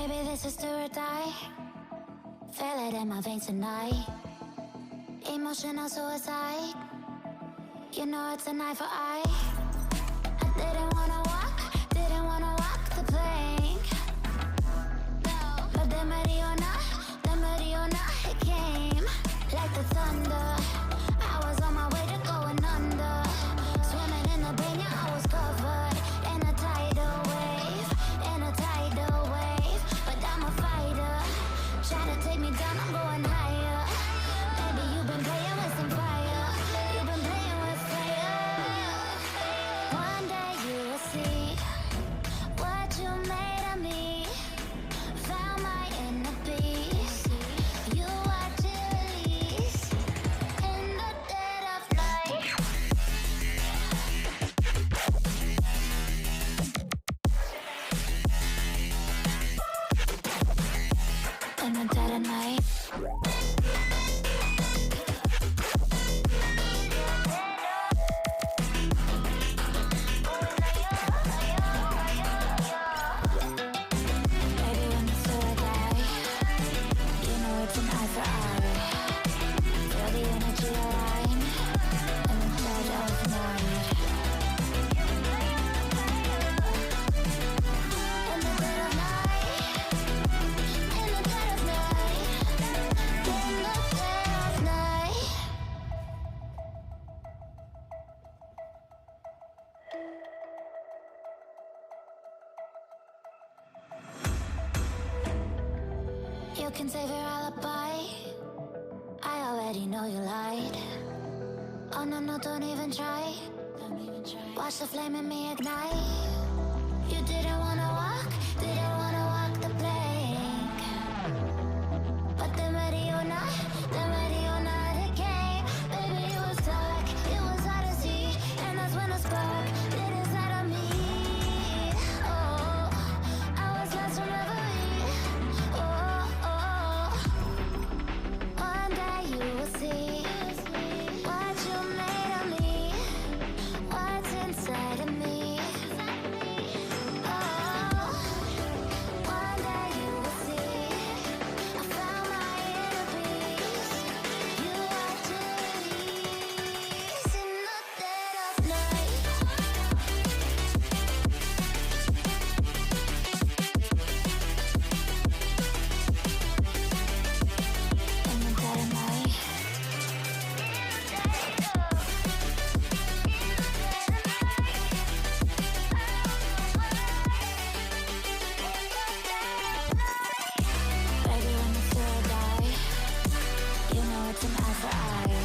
Baby, this is do or die. Feel it in my veins tonight. Emotional suicide. You know it's a knife for eye. I didn't wanna walk the plank. No, but the Mariona, it came like the thunder. I was on my way to going under. Swimming in the banya, I was covered in a tidal wave, but I'm a fighter. Try to take me down, I'm going higher. Baby, you've been playing with some fire. You've been playing with fire. One day you will see what you made of me. Found my inner beast. You watch it release in the dead of night. In the dead of night. Baby, when the sword die, you know it's an eye for eye. Feel the energy align in the dead of night. In the dead of night. In the dead of night. In the dead of night. You can save your alibi. I already know you lied. Oh no, no, don't even try. Watch the flame in me ignite. You didn't wanna walk the plank. But the Mariona, it came. Baby, it was dark, it was hard to see. And that's when the spark lit inside of me. Oh, I was lost from reverie. Oh, one day you will see what you made of me, what's inside of me. Oh, one day you will see I found my inner peace. You watch it release in the dead of night. In the dead of night. Baby, when the sword die, you know it's an eye for eye.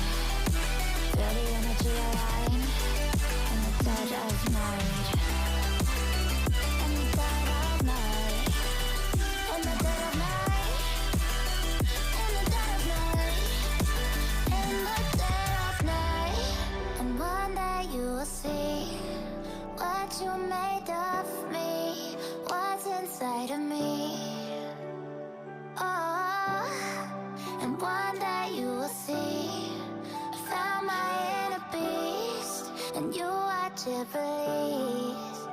Feel the energy align in the dead of night. In the dead of night. In the dead of night. In the dead of night. In the dead of night. And one day you will see what you made of me, what's inside of me. Oh, and one day you will see I found my inner beast, and you watch it release.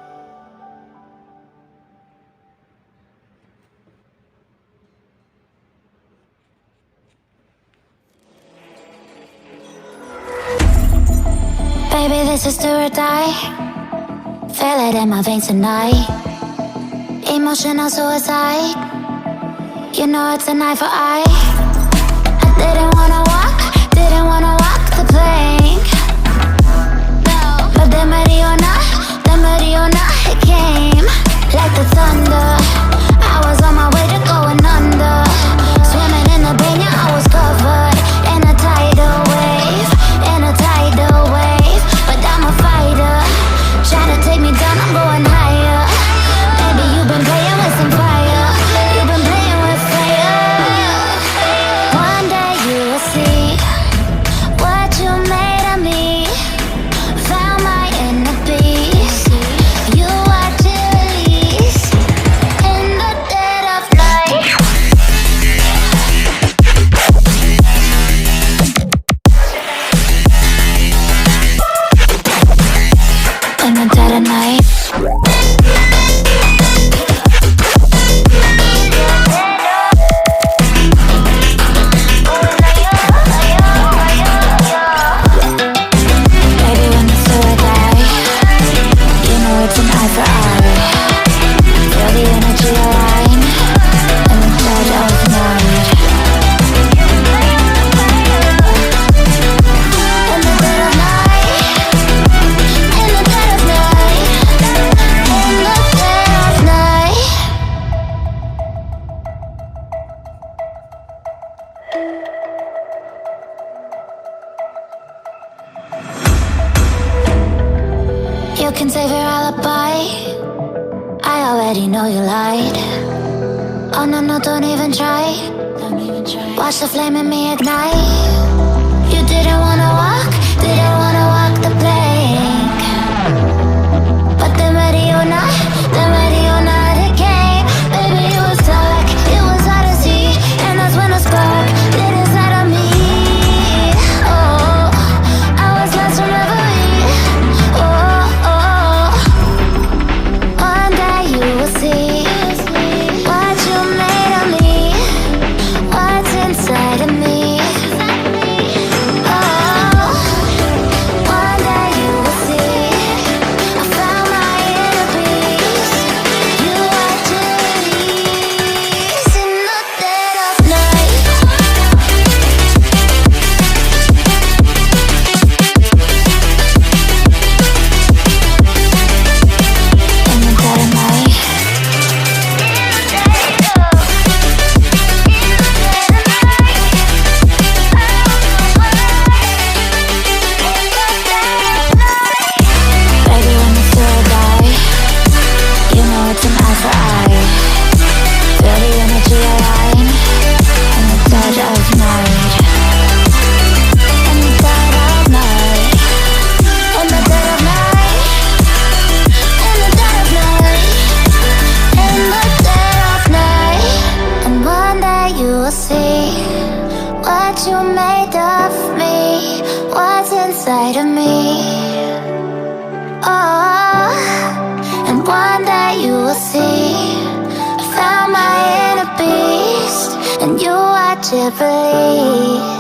Baby, this is do or die. Feel it in my veins tonight. Emotional suicide. You know it's a knife for eye. I didn't wanna walk the plank. No, but the Mariona, it came like the thunder. I was on my way to going under. Swimming in the banya, I was covered in a tidal wave, but I'm a fighter. Try to take me down, I'm going higher. Baby, you've been playing with some fire. You've been playing with fire. One day you will see what you made it's an eye for eye. Feel the energy align, and the dead of night. In the dead of night, in the dead of night, in the dead of night. You can save your alibi, I already know you lied. Oh no, no, don't even try. Watch the flame in me ignite. You didn't wanna walk the plank. But then ready or not, it came. Baby, it was dark, it was hard to see. And that's when the spark lit inside of me. Oh, I was lost from reverie. Oh, oh, one day you will see what you made of me, what's inside of me. Oh, one day you will see I found my inner peace. You are to release in the dead of night. In the dead of night. Baby, when the spirit die, you know it's an eye for eye. Feel the energy align, in the dead of night. In the dead of night. In the dead of night. In the dead of night. In the dead of night. And one day you will see what you made of me, what's inside of me. Oh, and one day you will see I found my inner beast, and you are to believe.